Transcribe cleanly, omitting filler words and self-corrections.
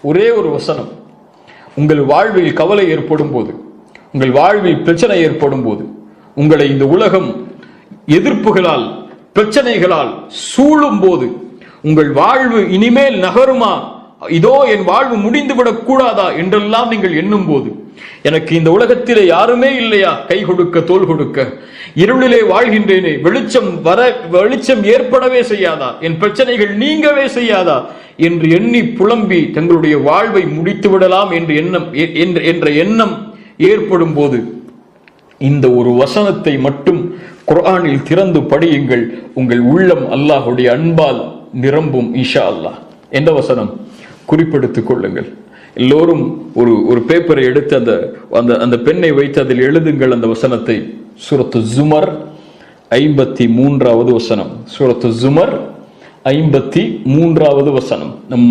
ஒரே ஒரு வசனம். உங்கள் வாழ்வில் கவலை ஏற்படும் போது, உங்கள் வாழ்வில் பிரச்சனை ஏற்படும் போது, உங்களை இந்த உலகம் எதிர்ப்புகளால் பிரச்சனைகளால் சூழும் போது, உங்கள் வாழ்வு இனிமேல் நகருமா, இதோ என் வாழ்வு முடிந்துவிடக் கூடாதா என்றெல்லாம் நீங்கள் எண்ணும் போது, எனக்கு இந்த உலகத்திலே யாருமே இல்லையா கை கொடுக்க தோள் கொடுக்க, இருளிலே வாழ்கின்றேனே, வெளிச்சம் ஏற்படவே செய்யாதா, என் பிரச்சனைகள் நீங்கவே செய்யாதா என்று எண்ணி புலம்பி தங்களுடைய வாழ்வை முடித்து விடலாம் என்ற எண்ணம் ஏற்படும் போது, இந்த ஒரு வசனத்தை மட்டும் குர்ஆனில் திறந்து படியுங்கள். உங்கள் உள்ளம் அல்லாஹ்வுடைய அன்பால் நிரம்பும் இன்ஷா அல்லாஹ். எந்த வசனம்? குறிப்பெடுத்துக் கொள்ளுங்கள். எல்லோரும் ஒரு பேப்பரை எடுத்து அந்த பெண்ணை வைத்து அதில் எழுதுங்கள் அந்த வசனத்தை. சூரத்து ஜுமர் 53வது வசனம். சூரத்து ஜுமர் 53வது வசனம். நம்